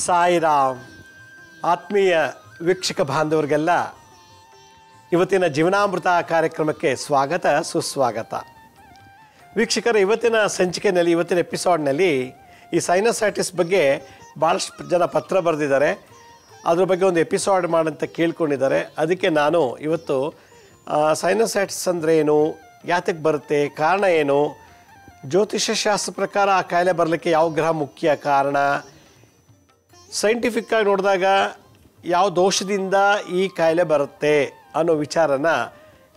ಸಾಯಿರಾಮ್ ಆತ್ಮೀಯ ವೀಕ್ಷಕ ಬಾಂಧವರಿಗೆಲ್ಲ ಇವತ್ತಿನ ಜೀವನಾಮೃತ ಕಾರ್ಯಕ್ರಮಕ್ಕೆ ಸ್ವಾಗತ ಸುಸ್ವಾಗತ. ವೀಕ್ಷಕರ, ಇವತ್ತಿನ ಸಂಚಿಕೆಯಲ್ಲಿ ಇವತ್ತಿನ ಎಪಿಸೋಡ್ನಲ್ಲಿ ಈ ಸೈನಸೈಟಿಸ್ ಬಗ್ಗೆ ಭಾಳಷ್ಟು ಜನ ಪತ್ರ ಬರೆದಿದ್ದಾರೆ. ಅದ್ರ ಬಗ್ಗೆ ಒಂದು ಎಪಿಸೋಡ್ ಮಾಡಂತ ಕೇಳ್ಕೊಂಡಿದ್ದಾರೆ. ಅದಕ್ಕೆ ನಾನು ಇವತ್ತು ಸೈನಸೈಟಿಸ್ ಅಂದರೆ ಏನು, ಯಾತಕ್ಕೆ ಬರುತ್ತೆ, ಕಾರಣ ಏನು, ಜ್ಯೋತಿಷ್ಯ ಶಾಸ್ತ್ರ ಪ್ರಕಾರ ಆ ಕಾಯಿಲೆ ಬರಲಿಕ್ಕೆ ಯಾವ ಗ್ರಹ ಮುಖ್ಯ ಕಾರಣ, ಸೈಂಟಿಫಿಕ್ಕಾಗಿ ನೋಡಿದಾಗ ಯಾವ ದೋಷದಿಂದ ಈ ಕಾಯಿಲೆ ಬರುತ್ತೆ ಅನ್ನೋ ವಿಚಾರನ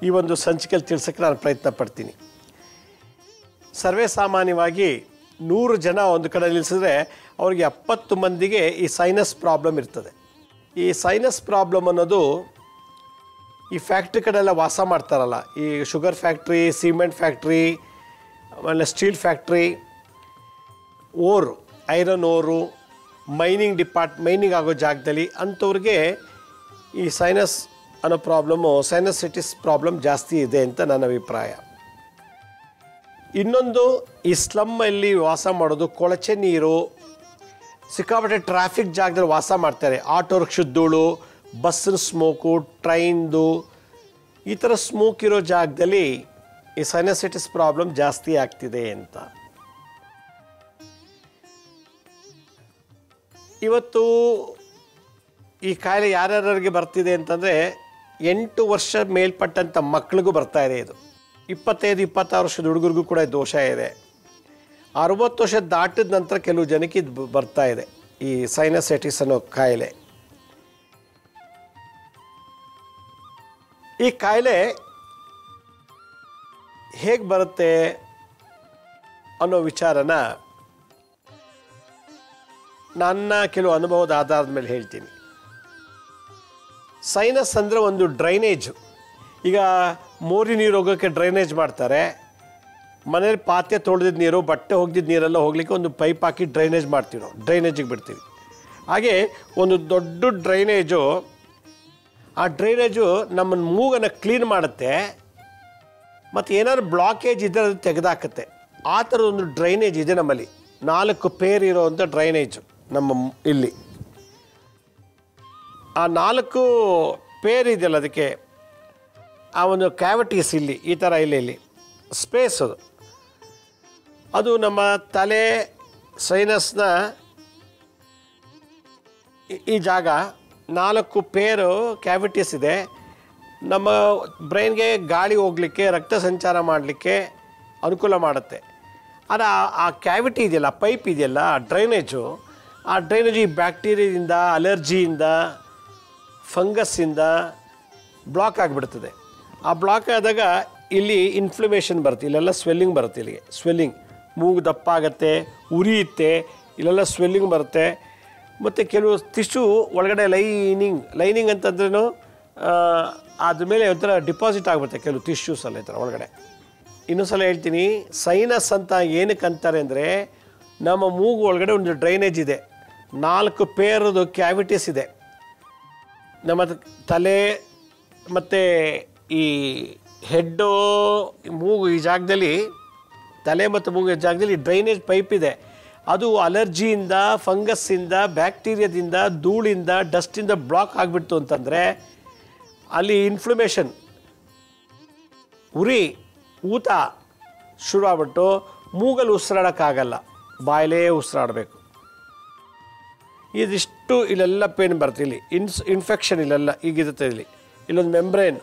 ಈ ಒಂದು ಸಂಚಿಕೆಯಲ್ಲಿ ತಿಳಿಸೋಕ್ಕೆ ನಾನು ಪ್ರಯತ್ನ ಪಡ್ತೀನಿ. ಸರ್ವೇ ಸಾಮಾನ್ಯವಾಗಿ 100 ಜನ ಒಂದು ಕಡೆ ನಿಲ್ಲಿಸಿದ್ರೆ ಅವ್ರಿಗೆ 70 ಮಂದಿಗೆ ಈ ಸೈನಸ್ ಪ್ರಾಬ್ಲಮ್ ಇರ್ತದೆ. ಈ ಸೈನಸ್ ಪ್ರಾಬ್ಲಮ್ ಅನ್ನೋದು ಈ ಫ್ಯಾಕ್ಟ್ರಿ ಕಡೆಲ್ಲ ವಾಸ ಮಾಡ್ತಾರಲ್ಲ, ಈ ಶುಗರ್ ಫ್ಯಾಕ್ಟ್ರಿ, ಸಿಮೆಂಟ್ ಫ್ಯಾಕ್ಟ್ರಿ, ಆಮೇಲೆ ಸ್ಟೀಲ್ ಫ್ಯಾಕ್ಟ್ರಿ, ಐರನ್ ಓರು, ಮೈನಿಂಗ್ ಆಗೋ ಜಾಗದಲ್ಲಿ ಅಂಥವ್ರಿಗೆ ಈ ಸೈನಸ್ ಅನ್ನೋ ಪ್ರಾಬ್ಲಮ್ಮು, ಸೈನಸೈಟಿಸ್ ಪ್ರಾಬ್ಲಮ್ ಜಾಸ್ತಿ ಇದೆ ಅಂತ ನನ್ನ ಅಭಿಪ್ರಾಯ. ಇನ್ನೊಂದು, ಈ ಸ್ಲಮ್ಮಲ್ಲಿ ವಾಸ ಮಾಡೋದು, ಕೊಳಚೆ ನೀರು, ಸಿಕ್ಕಾಪಟ್ಟೆ ಟ್ರಾಫಿಕ್ ಜಾಗದಲ್ಲಿ ವಾಸ ಮಾಡ್ತಾರೆ, ಆಟೋ ರಿಕ್ಷಾದೂಳು, ಬಸ್ಸಿನ ಸ್ಮೋಕು, ಟ್ರೈನ್ದು, ಈ ಥರ ಸ್ಮೋಕ್ ಇರೋ ಜಾಗದಲ್ಲಿ ಈ ಸೈನಸೈಟಿಸ್ ಪ್ರಾಬ್ಲಮ್ ಜಾಸ್ತಿ ಆಗ್ತಿದೆ ಅಂತ. ಇವತ್ತು ಈ ಕಾಯಿಲೆ ಯಾರ್ಯಾರಿಗೆ ಬರ್ತಿದೆ ಅಂತಂದರೆ 8 ವರ್ಷ ಮೇಲ್ಪಟ್ಟಂಥ ಮಕ್ಕಳಿಗೂ ಬರ್ತಾ ಇದೆ. ಇದು 25-26 ವರ್ಷದ ಹುಡುಗರಿಗೂ ಕೂಡ ದೋಷ ಇದೆ. 60 ವರ್ಷ ದಾಟಿದ ನಂತರ ಕೆಲವು ಜನಕ್ಕೆ ಇದು ಬರ್ತಾ ಇದೆ, ಈ ಸೈನಸೈಟಿಸ್ ಅನ್ನೋ ಕಾಯಿಲೆ. ಈ ಕಾಯಿಲೆ ಹೇಗೆ ಬರುತ್ತೆ ಅನ್ನೋ ವಿಚಾರನ ನನ್ನ ಕೆಲವು ಅನುಭವದ ಆಧಾರದ ಮೇಲೆ ಹೇಳ್ತೀನಿ. ಸೈನಸ್ ಅಂದರೆ ಒಂದು ಡ್ರೈನೇಜು. ಈಗ ಮೋರಿ ನೀರು ಹೋಗೋಕ್ಕೆ ಡ್ರೈನೇಜ್ ಮಾಡ್ತಾರೆ. ಮನೇಲಿ ಪಾತ್ರೆ ತೊಳೆದಿದ್ದ ನೀರು, ಬಟ್ಟೆ ಒಗೆದಿದ್ದ ನೀರೆಲ್ಲ ಹೋಗಲಿಕ್ಕೆ ಒಂದು ಪೈಪ್ ಹಾಕಿ ಡ್ರೈನೇಜ್ ಮಾಡ್ತೀವಿ, ನಾವು ಡ್ರೈನೇಜಿಗೆ ಬಿಡ್ತೀವಿ. ಹಾಗೆ ಒಂದು ದೊಡ್ಡ ಡ್ರೈನೇಜು, ಆ ಡ್ರೈನೇಜು ನಮ್ಮ ಮೂಗನ್ನು ಕ್ಲೀನ್ ಮಾಡುತ್ತೆ ಮತ್ತು ಏನಾದ್ರು ಬ್ಲಾಕೇಜ್ ಇದ್ದರೆ ಅದು ತೆಗೆದಾಕತ್ತೆ. ಆ ಥರದ ಒಂದು ಡ್ರೈನೇಜ್ ಇದೆ ನಮ್ಮಲ್ಲಿ. 4 ಪೇರ್ ಇರೋವಂಥ ಡ್ರೈನೇಜು ನಮ್ಮ ಇಲ್ಲಿ. ಆ 4 ಪೇರ್ ಇದೆಯಲ್ಲ, ಅದಕ್ಕೆ ಆ ಒಂದು ಕ್ಯಾವಿಟೀಸ್ ಇಲ್ಲಿ ಈ ಥರ ಇಲ್ಲಿ ಸ್ಪೇಸ್ ಅದು ನಮ್ಮ ತಲೆ ಸೈನಸ್ನ ಈ ಜಾಗ 4 ಪೇರು ಕ್ಯಾವಿಟೀಸ್ ಇದೆ. ನಮ್ಮ ಬ್ರೈನ್ಗೆ ಗಾಳಿ ಹೋಗಲಿಕ್ಕೆ, ರಕ್ತ ಸಂಚಾರ ಮಾಡಲಿಕ್ಕೆ ಅನುಕೂಲ ಮಾಡುತ್ತೆ. ಆದರೆ ಆ ಕ್ಯಾವಿಟಿ ಇದೆಯಲ್ಲ, ಪೈಪ್ ಇದೆಯಲ್ಲ, ಆ ಡ್ರೈನೇಜು ಈ ಬ್ಯಾಕ್ಟೀರಿಯಾದಿಂದ, ಅಲರ್ಜಿಯಿಂದ, ಫಂಗಸ್ಸಿಂದ ಬ್ಲಾಕ್ ಆಗಿಬಿಡ್ತದೆ. ಆ ಬ್ಲಾಕ್ ಆದಾಗ ಇಲ್ಲಿ ಇನ್ಫ್ಲಮೇಷನ್ ಬರುತ್ತೆ, ಇಲ್ಲೆಲ್ಲ ಸ್ವೆಲ್ಲಿಂಗ್ ಬರುತ್ತೆ. ಇಲ್ಲಿಗೆ ಸ್ವೆಲ್ಲಿಂಗ್, ಮೂಗು ದಪ್ಪ ಆಗುತ್ತೆ, ಉರಿಯುತ್ತೆ, ಇಲ್ಲೆಲ್ಲ ಸ್ವೆಲ್ಲಿಂಗ್ ಬರುತ್ತೆ. ಮತ್ತು ಕೆಲವು ಟಿಶ್ಯೂ ಒಳಗಡೆ ಲೈನಿಂಗ್ ಅಂತಂದ್ರೂ ಅದ್ರ ಮೇಲೆ ಒಂಥರ ಡಿಪಾಸಿಟ್ ಆಗಿಬಿಡುತ್ತೆ ಕೆಲವು ಟಿಶ್ಯೂಸ್ ಎಲ್ಲ ಈ ಥರ ಒಳಗಡೆ. ಇನ್ನೊಂದು ಸಲ ಹೇಳ್ತೀನಿ, ಸೈನಸ್ ಅಂತ ಏನಕ್ಕೆ ಅಂತಾರೆ ಅಂದರೆ, ನಮ್ಮ ಮೂಗು ಒಳಗಡೆ ಒಂದು ಡ್ರೈನೇಜ್ ಇದೆ, 4 ಪೇರದು ಕ್ಯಾವಿಟೀಸ್ ಇದೆ. ನಮ್ಮ ತಲೆ ಮತ್ತು ಈ ಹೆಡ್ಡು, ಮೂಗು ಈ ಜಾಗದಲ್ಲಿ, ತಲೆ ಮತ್ತು ಮೂಗು ಈ ಜಾಗದಲ್ಲಿ ಡ್ರೈನೇಜ್ ಪೈಪ್ ಇದೆ. ಅದು ಅಲರ್ಜಿಯಿಂದ, ಫಂಗಸ್ಸಿಂದ, ಬ್ಯಾಕ್ಟೀರಿಯಾದಿಂದ, ಧೂಳಿಂದ, ಡಸ್ಟಿಂದ ಬ್ಲಾಕ್ ಆಗಿಬಿಡ್ತು ಅಂತಂದರೆ ಅಲ್ಲಿ ಇನ್ಫ್ಲಮೇಷನ್, ಉರಿ, ಊತ ಶುರು ಆಗ್ಬಿಟ್ಟು ಮೂಗಲ್ಲಿ ಉಸಿರಾಡೋಕ್ಕಾಗಲ್ಲ, ಬಾಯಲೇ ಉಸಿರಾಡಬೇಕು. ಇದಿಷ್ಟು ಇಲ್ಲೆಲ್ಲ ಪೇನ್ ಬರುತ್ತೆ. ಇಲ್ಲಿ ಇನ್ಫೆಕ್ಷನ್ ಇಲ್ಲೆಲ್ಲ ಈಗಿರುತ್ತೆ. ಇಲ್ಲೊಂದು ಮೆಂಬ್ರೇನ್,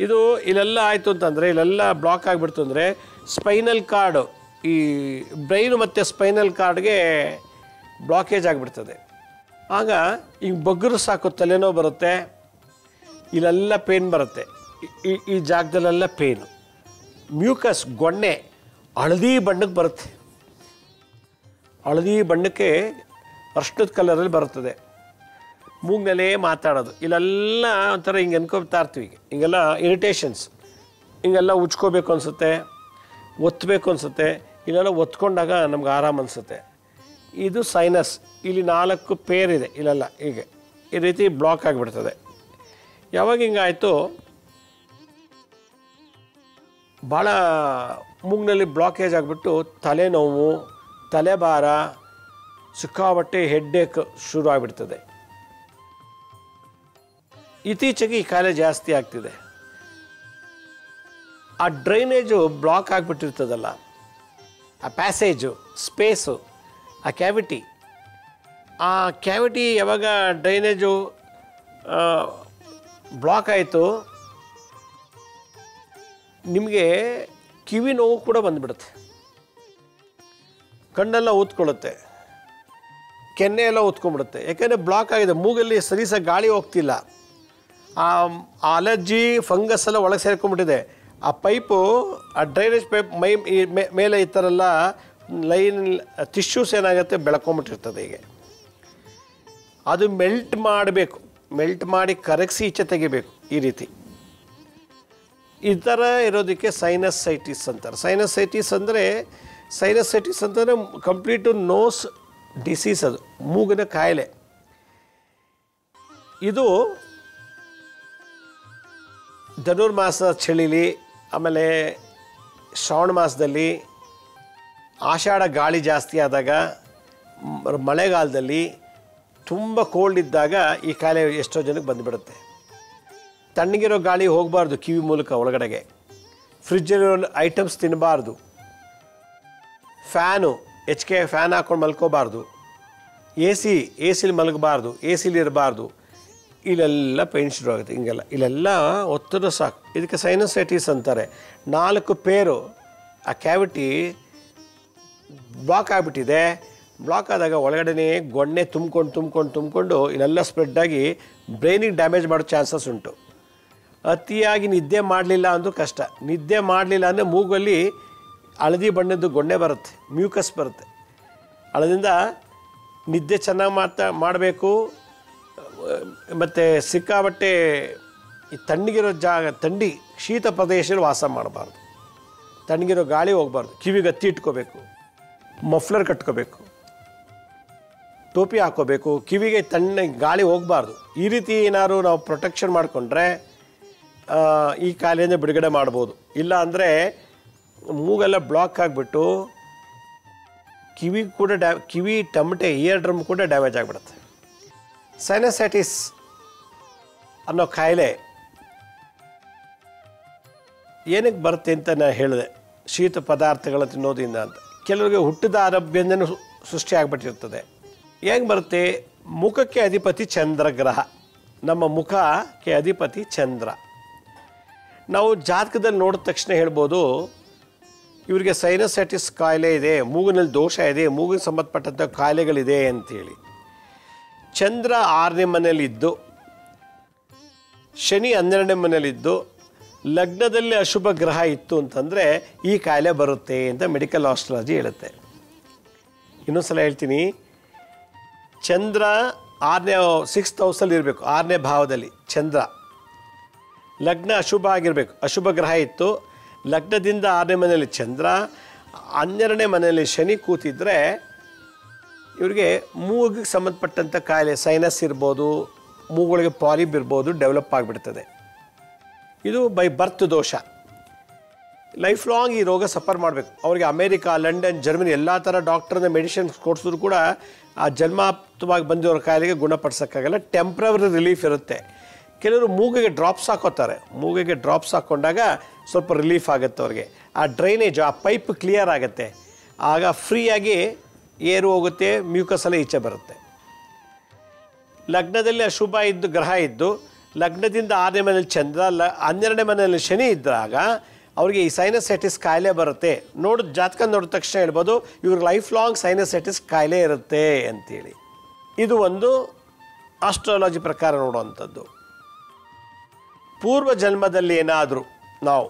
ಇದು ಇಲ್ಲೆಲ್ಲ ಆಯಿತು ಅಂತಂದರೆ, ಇಲ್ಲೆಲ್ಲ ಬ್ಲಾಕ್ ಆಗಿಬಿಡ್ತು ಅಂದರೆ ಸ್ಪೈನಲ್ ಕಾರ್ಡು, ಈ ಬ್ರೈನು ಮತ್ತು ಸ್ಪೈನಲ್ ಕಾರ್ಡ್ಗೆ ಬ್ಲಾಕೇಜ್ ಆಗಿಬಿಡ್ತದೆ. ಆಗ ಈಗ ಬಗ್ಗರು ಸಾಕು ತಲೆನೋವು ಬರುತ್ತೆ, ಇಲ್ಲೆಲ್ಲ ಪೇನ್ ಬರುತ್ತೆ, ಈ ಜಾಗದಲ್ಲೆಲ್ಲ ಪೇನು. ಮ್ಯೂಕಸ್, ಗೊಣ್ಣೆ ಹಳದಿ ಬಣ್ಣಕ್ಕೆ ಬರುತ್ತೆ, ಹಳದಿ ಬಣ್ಣಕ್ಕೆ ಅರ್ಶಿಣದ ಕಲರಲ್ಲಿ ಬರುತ್ತದೆ. ಮೂಗಿನಲ್ಲೇ ಮಾತಾಡೋದು, ಇಲ್ಲೆಲ್ಲ ಒಂಥರ ಹಿಂಗೆ ಅನ್ಕೋತಾ ಇರ್ತೀವಿ. ಹಿಂಗೆಲ್ಲ ಇರಿಟೇಷನ್ಸ್, ಹಿಂಗೆಲ್ಲ ಉಚ್ಕೋಬೇಕು ಅನಿಸುತ್ತೆ, ಒತ್ತಬೇಕು ಅನಿಸುತ್ತೆ. ಇಲ್ಲೆಲ್ಲ ಒತ್ಕೊಂಡಾಗ ನಮ್ಗೆ ಆರಾಮ ಅನಿಸುತ್ತೆ. ಇದು ಸೈನಸ್. ಇಲ್ಲಿ 4 ಪೇರ್ ಇದೆ, ಇಲ್ಲೆಲ್ಲ ಹೀಗೆ ಈ ರೀತಿ ಬ್ಲಾಕ್ ಆಗಿಬಿಡ್ತದೆ. ಯಾವಾಗ ಹಿಂಗಾಯಿತು, ಭಾಳ ಮೂಗಿನಲ್ಲಿ ಬ್ಲಾಕೇಜ್ ಆಗಿಬಿಟ್ಟು ತಲೆನೋವು, ತಲೆಭಾರ, ಸಿಕ್ಕಾಪಟ್ಟೆ ಹೆಡ್ಡೇಕ್ ಶುರು ಆಗಿಬಿಡ್ತದೆ. ಇತ್ತೀಚೆಗೆ ಈ ಕಾಯಿಲೆ ಜಾಸ್ತಿ ಆಗ್ತಿದೆ. ಆ ಡ್ರೈನೇಜು ಬ್ಲಾಕ್ ಆಗಿಬಿಟ್ಟಿರ್ತದಲ್ಲ, ಆ ಪ್ಯಾಸೇಜು, ಸ್ಪೇಸು, ಆ ಕ್ಯಾವಿಟಿ ಯಾವಾಗ ಡ್ರೈನೇಜು ಬ್ಲಾಕ್ ಆಯಿತು, ನಿಮಗೆ ಕಿವಿ ನೋವು ಕೂಡ ಬಂದುಬಿಡುತ್ತೆ, ಕಣ್ಣೆಲ್ಲ ಊದ್ಕೊಳ್ಳುತ್ತೆ, ಕೆನ್ನೆ ಎಲ್ಲ ಊದ್ಕೊಂಡ್ಬಿಡುತ್ತೆ. ಯಾಕೆಂದರೆ ಬ್ಲಾಕ್ ಆಗಿದೆ, ಮೂಗಲ್ಲಿ ಸರಿಸಾಗಿ ಗಾಳಿ ಹೋಗ್ತಿಲ್ಲ, ಆ ಅಲರ್ಜಿ ಫಂಗಸ್ ಎಲ್ಲ ಒಳಗೆ ಸೇರ್ಕೊಂಡ್ಬಿಟ್ಟಿದೆ. ಆ ಪೈಪು, ಆ ಡ್ರೈನೇಜ್ ಪೈಪ್ ಮೇಲೆ ಈ ಥರ ಎಲ್ಲ ಲೈನ್ ಟಿಶ್ಯೂಸ್ ಏನಾಗುತ್ತೆ ಬೆಳ್ಕೊಂಬಿಟ್ಟಿರ್ತದೆ. ಹೀಗೆ ಅದು ಮೆಲ್ಟ್ ಮಾಡಬೇಕು, ಮೆಲ್ಟ್ ಮಾಡಿ ಕರಗಿಸಿ ಈಚೆ ತೆಗಿಬೇಕು. ಈ ರೀತಿ ಈ ಥರ ಇರೋದಕ್ಕೆ ಸೈನಸೈಟಿಸ್ ಅಂತಾರೆ. ಸೈನಸೈಟಿಸ್ ಅಂತಂದರೆ ಕಂಪ್ಲೀಟು ನೋಸ್ ಡಿಸೀಸ್, ಅದು ಮೂಗಿನ ಕಾಯಿಲೆ. ಇದು ಧನುರ್ಮಾಸ ಚಳಿಲಿ, ಆಮೇಲೆ ಶ್ರಾವಣ ಮಾಸದಲ್ಲಿ, ಆಷಾಢ ಗಾಳಿ ಜಾಸ್ತಿ ಆದಾಗ, ಮಳೆಗಾಲದಲ್ಲಿ, ತುಂಬ ಕೋಲ್ಡ್ ಇದ್ದಾಗ ಈ ಕಾಯಿಲೆ ಎಷ್ಟೋ ಜನಕ್ಕೆ ಬಂದುಬಿಡುತ್ತೆ. ತಣ್ಣಗಿರೋ ಗಾಳಿ ಹೋಗಬಾರ್ದು ಕಿವಿ ಮೂಲಕ ಒಳಗಡೆಗೆ, ಫ್ರಿಜ್ಜಲ್ಲಿರೋ ಐಟಮ್ಸ್ ತಿನ್ನಬಾರ್ದು, ಹೆಚ್ಚಿಗೆ ಫ್ಯಾನ್ ಹಾಕ್ಕೊಂಡು ಮಲ್ಕೋಬಾರ್ದು, ಎ ಸಿಲಿ ಮಲಗಬಾರ್ದು, ಎ ಸಿಲಿ ಇರಬಾರ್ದು. ಇಲ್ಲೆಲ್ಲ ಪೇನ್ ಶುರು ಆಗುತ್ತೆ. ಇಲ್ಲೆಲ್ಲ ಒತ್ತಡ ಸಾಕು. ಇದಕ್ಕೆ ಸೈನಸೈಟಿಸ್ ಅಂತಾರೆ. 4 ಪೇರು ಆ ಕ್ಯಾವಿಟಿ ಬ್ಲಾಕ್ ಆಗಿಬಿಟ್ಟಿದೆ. ಬ್ಲಾಕ್ ಆದಾಗ ಒಳಗಡೆ ಗೊಣ್ಣೆ ತುಂಬಿಕೊಂಡು ಇಲ್ಲೆಲ್ಲ ಸ್ಪ್ರೆಡ್ಡಾಗಿ ಬ್ರೈನಿಗೆ ಡ್ಯಾಮೇಜ್ ಮಾಡೋ ಚಾನ್ಸಸ್ ಉಂಟು. ಅತಿಯಾಗಿ ನಿದ್ದೆ ಮಾಡಲಿಲ್ಲ ಅಂದರೂ ಕಷ್ಟ. ನಿದ್ದೆ ಮಾಡಲಿಲ್ಲ ಅಂದರೆ ಮೂಗಲ್ಲಿ ಹಳದಿ ಬಣ್ಣದ್ದು ಗೊಣ್ಣೆ ಬರುತ್ತೆ, ಮ್ಯೂಕಸ್ ಬರುತ್ತೆ. ಅದರಿಂದ ನಿದ್ದೆ ಚೆನ್ನಾಗಿ ಮಾಡಬೇಕು. ಮತ್ತು ಸಿಕ್ಕಾಬಟ್ಟೆ ಈ ತಣ್ಣಗಿರೋ ಶೀತ ಪ್ರದೇಶದಲ್ಲಿ ವಾಸ ಮಾಡಬಾರ್ದು. ತಣ್ಣಗಿರೋ ಗಾಳಿ ಹೋಗಬಾರ್ದು. ಕಿವಿಗೆ ಹತ್ತಿ ಇಟ್ಕೋಬೇಕು, ಮಫ್ಲರ್ ಕಟ್ಕೋಬೇಕು, ಟೋಪಿ ಹಾಕ್ಕೋಬೇಕು, ಕಿವಿಗೆ ಗಾಳಿ ಹೋಗಬಾರ್ದು. ಈ ರೀತಿ ಏನಾದ್ರು ನಾವು ಪ್ರೊಟೆಕ್ಷನ್ ಮಾಡಿಕೊಂಡ್ರೆ ಈ ಕಾಯಿಲೆಯಿಂದ ಬಿಡುಗಡೆ ಮಾಡ್ಬೋದು. ಇಲ್ಲ ಅಂದರೆ ಮೂಗೆಲ್ಲ ಬ್ಲಾಕ್ ಆಗಿಬಿಟ್ಟು ಕಿವಿ ಟಮಟೆ ಇಯರ್ ಡ್ರಮ್ ಕೂಡ ಡ್ಯಾಮೇಜ್ ಆಗಿಬಿಡುತ್ತೆ. ಸೈನಸೈಟಿಸ್ ಅನ್ನೋ ಕಾಯಿಲೆ ಏನಕ್ಕೆ ಬರುತ್ತೆ ಅಂತ ನಾನು ಹೇಳಿದೆ, ಶೀತ ಪದಾರ್ಥಗಳ ತಿನ್ನೋದ್ರಿಂದ ಅಂತ. ಕೆಲವರಿಗೆ ಹುಟ್ಟಿದ ಆರೋಗ್ಯದಿಂದನೂ ಸೃಷ್ಟಿ ಆಗಿಬಿಟ್ಟಿರ್ತದೆ. ಹೇಗೆ ಬರುತ್ತೆ? ಮುಖಕ್ಕೆ ಅಧಿಪತಿ ಚಂದ್ರಗ್ರಹ. ನಮ್ಮ ಮುಖಕ್ಕೆ ಅಧಿಪತಿ ಚಂದ್ರ. ನಾವು ಜಾತಕದಲ್ಲಿ ನೋಡಿದ ತಕ್ಷಣ ಹೇಳ್ಬೋದು ಇವರಿಗೆ ಸೈನಸೈಟಿಸ್ ಕಾಯಿಲೆ ಇದೆ, ಮೂಗಿನಲ್ಲಿ ದೋಷ ಇದೆ, ಮೂಗಿಗೆ ಸಂಬಂಧಪಟ್ಟಂಥ ಕಾಯಿಲೆಗಳಿದೆ ಅಂತೇಳಿ. ಚಂದ್ರ 6ನೇ ಮನೆಯಲ್ಲಿದ್ದು, ಶನಿ 12ನೇ ಮನೆಯಲ್ಲಿದ್ದು, ಲಗ್ನದಲ್ಲಿ ಅಶುಭ ಗ್ರಹ ಇತ್ತು ಅಂತಂದರೆ ಈ ಕಾಯಿಲೆ ಬರುತ್ತೆ ಅಂತ ಮೆಡಿಕಲ್ ಆಸ್ಟ್ರಾಲಜಿ ಹೇಳುತ್ತೆ. ಇನ್ನೊಂದು ಸಲ ಹೇಳ್ತೀನಿ, ಚಂದ್ರ 6th ಹೌಸಲ್ಲಿ ಇರಬೇಕು, 6ನೇ ಭಾವದಲ್ಲಿ ಚಂದ್ರ. ಲಗ್ನ ಅಶುಭ ಆಗಿರಬೇಕು, ಅಶುಭ ಗ್ರಹ ಇತ್ತು, ಲಗ್ನದಿಂದ 6ನೇ ಮನೆಯಲ್ಲಿ ಚಂದ್ರ, 12ನೇ ಮನೆಯಲ್ಲಿ ಶನಿ ಕೂತಿದ್ರೆ ಇವರಿಗೆ ಮೂಗಿಗೆ ಸಂಬಂಧಪಟ್ಟಂಥ ಕಾಯಿಲೆ, ಸೈನಸ್ ಇರ್ಬೋದು, ಮೂಗುಗಳಿಗೆ ಪಾಲಿಪ್ ಇರ್ಬೋದು, ಡೆವಲಪ್ ಆಗಿಬಿಡ್ತದೆ. ಇದು ಬೈ ಬರ್ತ್ ದೋಷ. ಲೈಫ್ ಲಾಂಗ್ ಈ ರೋಗ ಸಫರ್ ಮಾಡಬೇಕು. ಅವರಿಗೆ ಅಮೇರಿಕಾ, ಲಂಡನ್, ಜರ್ಮನಿ ಎಲ್ಲ ಥರ ಡಾಕ್ಟರ್ನ ಮೆಡಿಸಿನ್ಸ್ ಕೊಡಿಸಿದ್ರು ಕೂಡ ಆ ಜನ್ಮಾಪ್ತವಾಗಿ ಬಂದಿರೋ ಕಾಯಿಲೆಗೆ ಗುಣಪಡಿಸೋಕ್ಕಾಗಲ್ಲ. ಟೆಂಪ್ರವರಿ ರಿಲೀಫ್ ಇರುತ್ತೆ. ಕೆಲವರು ಮೂಗಿಗೆ ಡ್ರಾಪ್ಸ್ ಹಾಕೋತಾರೆ. ಮೂಗಿಗೆ ಡ್ರಾಪ್ಸ್ ಹಾಕ್ಕೊಂಡಾಗ ಸ್ವಲ್ಪ ರಿಲೀಫ್ ಆಗುತ್ತೆ ಅವ್ರಿಗೆ. ಆ ಡ್ರೈನೇಜ್, ಆ ಪೈಪ್ ಕ್ಲಿಯರ್ ಆಗುತ್ತೆ. ಆಗ ಫ್ರೀಯಾಗಿ ಏರು ಹೋಗುತ್ತೆ, ಮ್ಯೂಕಸ್ ಎಲ್ಲ ಈಚೆ ಬರುತ್ತೆ. ಲಗ್ನದಲ್ಲಿ ಅಶುಭ ಇದ್ದು ಗ್ರಹ ಇದ್ದು, ಲಗ್ನದಿಂದ 6ನೇ ಮನೆಯಲ್ಲಿ ಚಂದ್ರ, 12ನೇ ಮನೆಯಲ್ಲಿ ಶನಿ ಇದ್ದಾಗ ಅವ್ರಿಗೆ ಈ ಸೈನಸೈಟಿಸ್ ಕಾಯಿಲೆ ಬರುತ್ತೆ. ಜಾತಕ ನೋಡಿದ ತಕ್ಷಣ ಹೇಳ್ಬೋದು ಇವ್ರಿಗೆ ಲೈಫ್ ಲಾಂಗ್ ಸೈನಸೈಟಿಸ್ ಕಾಯಿಲೆ ಇರುತ್ತೆ ಅಂತೇಳಿ. ಇದು ಒಂದು ಆಸ್ಟ್ರಾಲಜಿ ಪ್ರಕಾರ ನೋಡುವಂಥದ್ದು. ಪೂರ್ವ ಜನ್ಮದಲ್ಲಿ ಏನಾದರೂ ನಾವು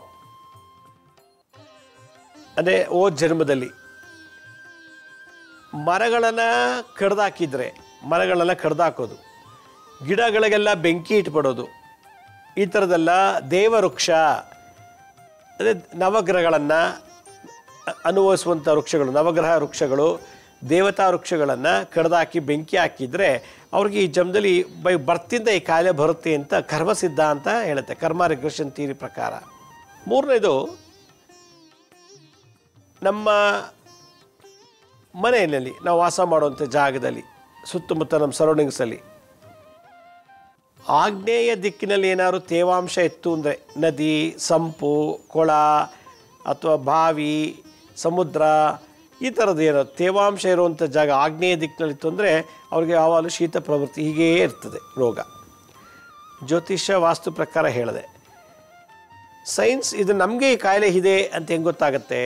ಅಂದರೆ ಜನ್ಮದಲ್ಲಿ ಮರಗಳನ್ನು ಕಡ್ದಾಕೋದು, ಗಿಡಗಳಿಗೆಲ್ಲ ಬೆಂಕಿ ಇಟ್ಬಿಡೋದು, ಈ ಥರದ್ದೆಲ್ಲ ದೇವವೃಕ್ಷ ಅದೇ ನವಗ್ರಹಗಳನ್ನು ಅನುಭವಿಸುವಂಥ ವೃಕ್ಷಗಳು, ನವಗ್ರಹ ವೃಕ್ಷಗಳು, ದೇವತಾ ವೃಕ್ಷಗಳನ್ನು ಕಡ್ದಾಕಿ ಬೆಂಕಿ ಹಾಕಿದರೆ ಅವ್ರಿಗೆ ಈ ಜನ್ಮದಲ್ಲಿ ಬೈ ಬರ್ತಿಂದ ಈ ಕಾಯಿಲೆ ಬರುತ್ತೆ ಅಂತ ಕರ್ಮಸಿದ್ಧ ಅಂತ ಹೇಳುತ್ತೆ, ಕರ್ಮ ರಿಗ್ರೆಷನ್ ಥಿಯರಿ ಪ್ರಕಾರ. ಮೂರನೇದು, ನಮ್ಮ ಮನೆಯಲ್ಲಿ ನಾವು ವಾಸ ಮಾಡುವಂಥ ಜಾಗದಲ್ಲಿ ಸುತ್ತಮುತ್ತ ನಮ್ಮ ಸರೌಂಡಿಂಗ್ಸಲ್ಲಿ ಆಗ್ನೇಯ ದಿಕ್ಕಿನಲ್ಲಿ ಏನಾದ್ರು ತೇವಾಂಶ ಇತ್ತು ಅಂದರೆ ನದಿ, ಸಂಪು, ಕೊಳ ಅಥವಾ ಬಾವಿ, ಸಮುದ್ರ ಈ ಥರದ್ದು ಏನೋ ತೇವಾಂಶ ಇರುವಂಥ ಜಾಗ ಆಗ್ನೇಯ ದಿಕ್ಕಿನಲ್ಲಿತ್ತು ಅಂದರೆ ಅವ್ರಿಗೆ ಯಾವಾಗಲೂ ಶೀತ ಪ್ರವೃತ್ತಿ ಹೀಗೇ ಇರ್ತದೆ ರೋಗ. ಜ್ಯೋತಿಷ್ಯ ವಾಸ್ತು ಪ್ರಕಾರ ಹೇಳಿದೆ. ಸೈನ್ಸ್ ಇದು ನಮಗೆ ಈ ಕಾಯಿಲೆ ಇದೆ ಅಂತ ಹೆಂಗೆ ಗೊತ್ತಾಗುತ್ತೆ?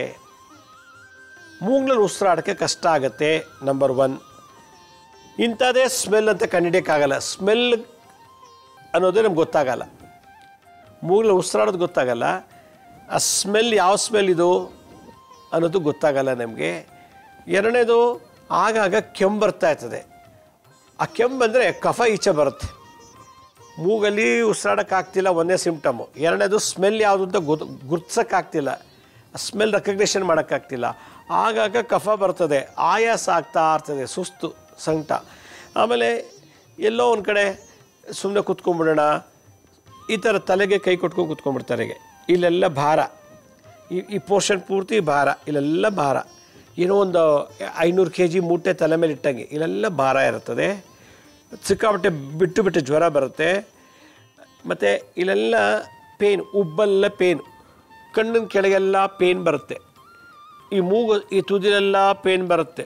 ಮೂಗ್ನಲ್ಲಿ ಉಸಿರಾಡೋಕ್ಕೆ ಕಷ್ಟ ಆಗುತ್ತೆ, ನಂಬರ್ 1. ಇಂಥದ್ದೇ ಸ್ಮೆಲ್ ಅಂತ ಕಂಡುಹಿಡಿಯೋಕ್ಕಾಗಲ್ಲ. ಸ್ಮೆಲ್ ಅನ್ನೋದೇ ನಮ್ಗೆ ಗೊತ್ತಾಗಲ್ಲ. ಮೂಗ್ನಲ್ಲಿ ಉಸಿರಾಡೋದು ಗೊತ್ತಾಗಲ್ಲ. ಆ ಸ್ಮೆಲ್ ಯಾವ ಸ್ಮೆಲ್ ಇದು ಅನ್ನೋದು ಗೊತ್ತಾಗಲ್ಲ ನಮಗೆ. ಎರಡನೇದು, ಆಗಾಗ ಕೆಮ್ಮು ಬರ್ತಾ ಇರ್ತದೆ. ಆ ಕೆಮ್ಮು ಬಂದರೆ ಕಫ ಈಚೆ ಬರುತ್ತೆ. ಮೂಗಲ್ಲಿ ಉಸಿರಾಡೋಕ್ಕಾಗ್ತಿಲ್ಲ, ಒಂದೇ ಸಿಂಪ್ಟಮು. ಎರಡನೇದು ಸ್ಮೆಲ್ ಯಾವುದು ಅಂತ ಗುರ್ತಿಸೋಕ್ಕಾಗ್ತಿಲ್ಲ, ಸ್ಮೆಲ್ ರೆಕಗ್ನೇಷನ್ ಮಾಡೋಕ್ಕಾಗ್ತಿಲ್ಲ. ಆಗಾಗ ಕಫ ಬರ್ತದೆ, ಆಯಾಸ ಆಗ್ತಾ ಇರ್ತದೆ, ಸುಸ್ತು, ಸಂಕಟ. ಆಮೇಲೆ ಎಲ್ಲೋ ಒಂದು ಕಡೆ ಸುಮ್ಮನೆ ಕೂತ್ಕೊಂಡ್ಬಿಡೋಣ, ಈ ಥರ ತಲೆಗೆ ಕೈ ಕೊಟ್ಕೊಂಡು ಕೂತ್ಕೊಂಡ್ಬಿಡ್ತಾರೆ. ಇಲ್ಲೆಲ್ಲ ಭಾರ, ಈ ಪೋರ್ಷನ್ ಪೂರ್ತಿ ಭಾರ, ಇಲ್ಲೆಲ್ಲ ಭಾರ. ಏನೋ ಒಂದು 500 kg ಮೂಟೆ ತಲೆ ಮೇಲೆ ಇಟ್ಟಂಗೆ ಇಲ್ಲೆಲ್ಲ ಭಾರ ಇರ್ತದೆ. ಸಿಕ್ಕಾಪಟ್ಟೆ ಬಿಟ್ಟು ಜ್ವರ ಬರುತ್ತೆ. ಮತ್ತು ಇಲ್ಲೆಲ್ಲ ಪೇನ್, ಉಬ್ಬೆಲ್ಲ ಪೇನ್, ಕಣ್ಣಿನ ಕೆಳಗೆಲ್ಲ ಪೇನ್ ಬರುತ್ತೆ. ಈ ಮೂಗು, ಈ ತುದಿಲೆಲ್ಲ ಪೇನ್ ಬರುತ್ತೆ.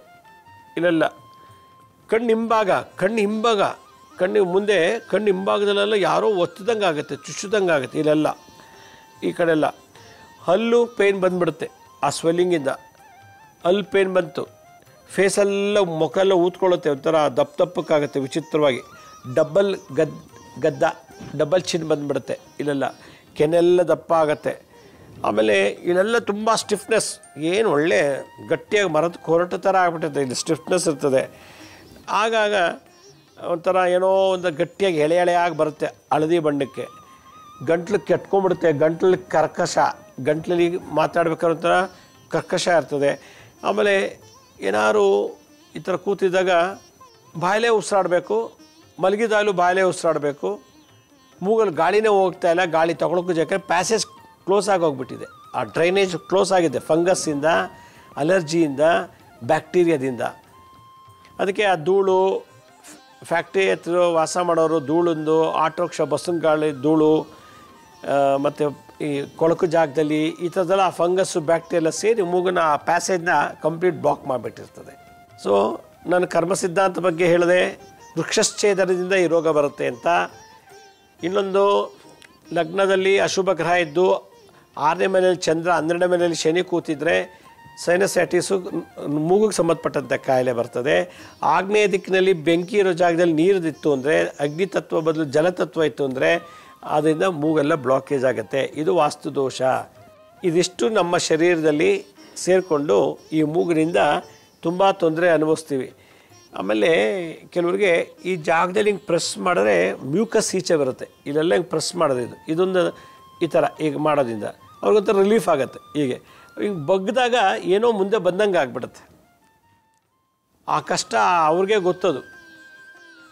ಇಲ್ಲೆಲ್ಲ ಕಣ್ಣು ಹಿಂಭಾಗ, ಕಣ್ಣಿಗೆ ಮುಂದೆ, ಕಣ್ಣು ಹಿಂಭಾಗದಲ್ಲೆಲ್ಲ ಯಾರೋ ಒತ್ತಿದಂಗೆ ಆಗುತ್ತೆ, ಚುಚ್ಚಿದಂಗೆ ಆಗುತ್ತೆ. ಇಲ್ಲೆಲ್ಲ ಈ ಕಡೆಲ್ಲ ಹಲ್ಲು ಪೇನ್ ಬಂದುಬಿಡುತ್ತೆ. ಆ ಸ್ವೆಲ್ಲಿಂಗಿಂದ ಹಲ್ಲು ಪೇನ್ ಬಂತು. ಫೇಸೆಲ್ಲ, ಮುಖ ಎಲ್ಲ ಊದ್ಕೊಳ್ಳುತ್ತೆ, ಒಂಥರ ದಪ್ಪಕ್ಕಾಗುತ್ತೆ ವಿಚಿತ್ರವಾಗಿ. ಡಬಲ್ ಚಿನ್ ಬಂದುಬಿಡುತ್ತೆ. ಇಲ್ಲೆಲ್ಲ ಕೆನೆಲ್ಲ ದಪ್ಪ ಆಗುತ್ತೆ. ಆಮೇಲೆ ಇಲ್ಲೆಲ್ಲ ತುಂಬ ಸ್ಟಿಫ್ನೆಸ್, ಏನು ಒಳ್ಳೆ ಗಟ್ಟಿಯಾಗಿ ಮರದ ಕೊರಟ ಥರ ಆಗ್ಬಿಟ್ಟಿರುತ್ತೆ. ಇಲ್ಲಿ ಸ್ಟಿಫ್ನೆಸ್ ಇರ್ತದೆ. ಆಗಾಗ ಒಂಥರ ಏನೋ ಒಂದು ಗಟ್ಟಿಯಾಗಿ ಎಳೆಯಾಗಿ ಬರುತ್ತೆ ಹಳದಿ ಬಣ್ಣಕ್ಕೆ. ಗಂಟ್ಲು ಕೆಟ್ಕೊಂಡ್ಬಿಡುತ್ತೆ, ಗಂಟ್ಲಲ್ಲಿ ಕರ್ಕಶ, ಗಂಟ್ಲಲ್ಲಿ ಮಾತಾಡ್ಬೇಕಾದ್ರೆ ಒಂಥರ ಕರ್ಕಶ ಇರ್ತದೆ. ಆಮೇಲೆ ಏನಾದ್ರು ಈ ಥರ ಕೂತಿದ್ದಾಗ ಬಾಯಲ್ಲೇ ಉಸಿರಾಡಬೇಕು, ಮಲಗಿದಾಗಲೂ ಬಾಯಲ್ಲೇ ಉಸಿರಾಡಬೇಕು. ಮೂಗಲ್ಲಿ ಗಾಳಿನೇ ಹೋಗ್ತಾ ಇಲ್ಲ, ಗಾಳಿ ತೊಗೊಳಕ್ಕೂ ಜಾಗ, ಪ್ಯಾಸೇಜ್ ಕ್ಲೋಸ್ ಆಗಿ ಹೋಗ್ಬಿಟ್ಟಿದೆ. ಆ ಡ್ರೈನೇಜ್ ಕ್ಲೋಸ್ ಆಗಿದೆ, ಫಂಗಸ್ಸಿಂದ, ಅಲರ್ಜಿಯಿಂದ, ಬ್ಯಾಕ್ಟೀರಿಯಾದಿಂದ. ಅದಕ್ಕೆ ಆ ಧೂಳು, ಫ್ಯಾಕ್ಟ್ರಿ ಹತ್ರ ವಾಸ ಮಾಡೋರು ಧೂಳಿಂದು, ಆಟೋ ರಿಕ್ಷಾ, ಬಸ್ಸಿನ ಗಾಳಿ ಧೂಳು, ಮತ್ತು ಈ ಕೊಳಕು ಜಾಗದಲ್ಲಿ ಈ ಥರದ್ದೆಲ್ಲ ಆ ಫಂಗಸ್ಸು, ಬ್ಯಾಕ್ಟೀರಿಯೆಲ್ಲ ಸೇರಿ ಮೂಗಿನ ಆ ಪ್ಯಾಸೇಜ್ನ ಕಂಪ್ಲೀಟ್ ಬ್ಲಾಕ್ ಮಾಡಿಬಿಟ್ಟಿರ್ತದೆ. ಸೊ ನಾನು ಕರ್ಮ ಸಿದ್ಧಾಂತ ಬಗ್ಗೆ ಹೇಳಿದೆ, ವೃಕ್ಷಚ್ಛೇದನದಿಂದ ಈ ರೋಗ ಬರುತ್ತೆ ಅಂತ. ಇನ್ನೊಂದು, ಲಗ್ನದಲ್ಲಿ ಅಶುಭ ಗ್ರಹ ಇದ್ದು 6ನೇ ಮನೆಯಲ್ಲಿ ಚಂದ್ರ, 12ನೇ ಮನೆಯಲ್ಲಿ ಶನಿ ಕೂತಿದ್ರೆ ಸೈನಸೈಟಿಸು, ಮೂಗಿಗೆ ಸಂಬಂಧಪಟ್ಟಂಥ ಕಾಯಿಲೆ ಬರ್ತದೆ. ಆಗ್ನೇಯ ದಿಕ್ಕಿನಲ್ಲಿ ಬೆಂಕಿ ಇರೋ ಜಾಗದಲ್ಲಿ ನೀರಿದಿತ್ತು ಅಂದರೆ, ಅಗ್ನಿತತ್ವ ಬದಲು ಜಲತತ್ವ ಇತ್ತು ಅಂದರೆ ಅದರಿಂದ ಮೂಗೆಲ್ಲ ಬ್ಲಾಕೇಜ್ ಆಗುತ್ತೆ. ಇದು ವಾಸ್ತು ದೋಷ. ಇದಿಷ್ಟು ನಮ್ಮ ಶರೀರದಲ್ಲಿ ಸೇರಿಕೊಂಡು ಈ ಮೂಗಿನಿಂದ ತುಂಬ ತೊಂದರೆ ಅನುಭವಿಸ್ತೀವಿ. ಆಮೇಲೆ ಕೆಲವರಿಗೆ ಈ ಜಾಗದಲ್ಲಿ ಹಿಂಗೆ ಪ್ರೆಸ್ ಮಾಡಿದ್ರೆ ಮ್ಯೂಕಸ್ ಈಚೆ ಬರುತ್ತೆ. ಇಲ್ಲೆಲ್ಲ ಹಿಂಗೆ ಪ್ರೆಸ್ ಮಾಡೋದು, ಇದೊಂದು ಈ ಥರ ಈಗ ಮಾಡೋದ್ರಿಂದ ಅವ್ರಿಗೊಂಥರ ರಿಲೀಫ್ ಆಗುತ್ತೆ. ಹೀಗೆ ಹಿಂಗೆ ಬಗ್ಗಿದಾಗ ಏನೋ ಮುಂದೆ ಬಂದಂಗೆ ಆಗ್ಬಿಡುತ್ತೆ. ಆ ಕಷ್ಟ ಅವ್ರಿಗೆ ಗೊತ್ತದು.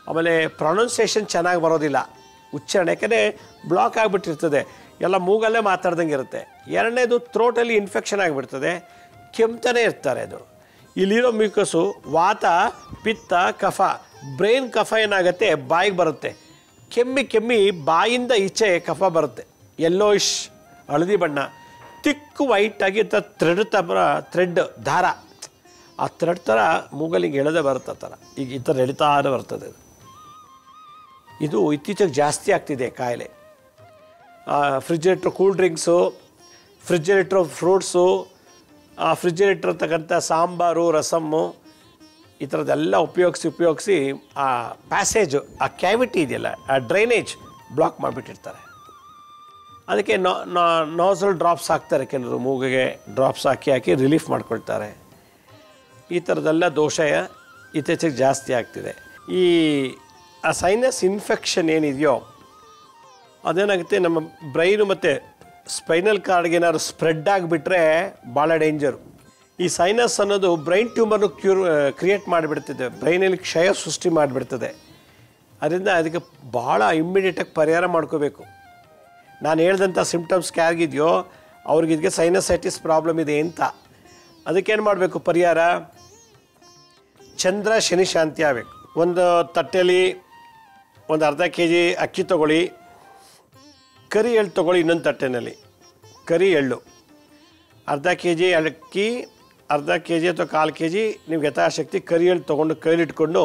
ಆಮೇಲೆ ಪ್ರೊನೌನ್ಸಿಯೇಷನ್ ಚೆನ್ನಾಗಿ ಬರೋದಿಲ್ಲ, ಉಚ್ಚಾರಣೆ, ಯಾಕೆಂದರೆ ಬ್ಲಾಕ್ ಆಗಿಬಿಟ್ಟಿರ್ತದೆ, ಎಲ್ಲ ಮೂಗಲ್ಲೇ ಮಾತಾಡ್ದಂಗೆ ಇರುತ್ತೆ. ಎರಡನೇದು, ಥ್ರೋಟಲ್ಲಿ ಇನ್ಫೆಕ್ಷನ್ ಆಗಿಬಿಡ್ತದೆ, ಕೆಮ್ತಾನೆ ಇರ್ತಾರೆ. ಅದು ಇಲ್ಲಿರೋ ಮ್ಯೂಕಸ್ಸು ವಾತ, ಪಿತ್ತ, ಕಫ, ಬ್ರೈನ್ ಕಫ ಏನಾಗುತ್ತೆ ಬಾಯಿಗೆ ಬರುತ್ತೆ. ಕೆಮ್ಮಿ ಬಾಯಿಂದ ಈಚೆ ಕಫ ಬರುತ್ತೆ. ಯೆಲ್ಲೋಯಿಶ್ ಹಳದಿ ಬಣ್ಣ, ತಿಕ್ಕು ವೈಟಾಗಿ ಥ್ರೆಡ್ ದಾರ, ಆ ಥ್ರೆಡ್ ಥರ ಮೂಗಲ್ಲಿ ಹಿಂಗೆ ಎಳೆದೇ ಬರುತ್ತೆ. ಆ ಥರ ಈಗ ಈ ಥರ ಎಳಿತಾ ಬರ್ತದೆ. ಇದು ಇತ್ತೀಚೆಗೆ ಜಾಸ್ತಿ ಆಗ್ತಿದೆ ಕಾಯಿಲೆ. ಫ್ರಿಜ್ರೇಟ್ರ್ ಕೂಲ್ ಡ್ರಿಂಕ್ಸು, ಫ್ರಿಜ್ರೇಟ್ರ್ ಫ್ರೂಟ್ಸು, ಫ್ರಿಜ್ರೇಟ್ರ್ ಅಂತಕ್ಕಂಥ ಸಾಂಬಾರು, ರಸಮ್ಮು, ಈ ಥರದ್ದೆಲ್ಲ ಉಪಯೋಗಿಸಿ ಆ ಪ್ಯಾಸೇಜು, ಆ ಕ್ಯಾವಿಟಿ ಇದೆಯಲ್ಲ, ಆ ಡ್ರೈನೇಜ್ ಬ್ಲಾಕ್ ಮಾಡಿಬಿಟ್ಟಿರ್ತಾರೆ. ಅದಕ್ಕೆ ನೋಸಲ್ ಡ್ರಾಪ್ಸ್ ಹಾಕ್ತಾರೆ, ಕೆಲವರು ಮೂಗಿಗೆ ಡ್ರಾಪ್ಸ್ ಹಾಕಿ ರಿಲೀಫ್ ಮಾಡ್ಕೊಳ್ತಾರೆ. ಈ ಥರದ್ದೆಲ್ಲ ದೋಷ ಇತ್ತೀಚೆಗೆ ಜಾಸ್ತಿ ಆಗ್ತಿದೆ. ಈ ಆ ಸೈನಸ್ ಇನ್ಫೆಕ್ಷನ್ ಏನಿದೆಯೋ ಅದೇನಾಗುತ್ತೆ, ನಮ್ಮ ಬ್ರೈನು ಮತ್ತು ಸ್ಪೈನಲ್ ಕಾರ್ಡ್ಗೆ ಏನಾದ್ರು ಸ್ಪ್ರೆಡ್ ಆಗಿಬಿಟ್ರೆ ಭಾಳ ಡೇಂಜರು. ಈ ಸೈನಸ್ ಅನ್ನೋದು ಬ್ರೈನ್ ಟ್ಯೂಮರ್ನು ಕ್ರಿಯೇಟ್ ಮಾಡಿಬಿಡ್ತದೆ, ಬ್ರೈನಲ್ಲಿ ಕ್ಷಯ ಸೃಷ್ಟಿ ಮಾಡಿಬಿಡ್ತದೆ. ಅದರಿಂದ ಅದಕ್ಕೆ ಭಾಳ ಇಮ್ಮಿಡಿಯೇಟಾಗಿ ಪರಿಹಾರ ಮಾಡ್ಕೋಬೇಕು. ನಾನು ಹೇಳ್ದಂಥ ಸಿಂಪ್ಟಮ್ಸ್ ಯಾರಿಗಿದೆಯೋ ಅವ್ರಿಗೆ ಇದಕ್ಕೆ ಸೈನಸೈಟಿಸ್ ಪ್ರಾಬ್ಲಮ್ ಇದೆ ಅಂತ. ಅದಕ್ಕೇನು ಮಾಡಬೇಕು ಪರಿಹಾರ? ಚಂದ್ರ ಶನಿ ಶಾಂತಿ ಆಗಬೇಕು. ಒಂದು ತಟ್ಟೆಯಲ್ಲಿ ಒಂದು ಅರ್ಧ ಕೆ ಜಿ ಅಕ್ಕಿ ತೊಗೊಳ್ಳಿ, ಕರಿ ಎಳ್ಳು ತೊಗೊಳ್ಳಿ. ಇನ್ನೊಂದು ತಟ್ಟೆಯಲ್ಲಿ ಕರಿ ಎಳ್ಳು, ಅರ್ಧ ಕೆ ಜಿ ಅಕ್ಕಿ, ಅರ್ಧ ಕೆ ಜಿ ಅಥವಾ 1/4 ಕೆ ಜಿ ನೀವು ಯಥಾಶಕ್ತಿ ಕರಿ ಎಳ್ಳು ತೊಗೊಂಡು ಕೈಲಿಟ್ಕೊಂಡು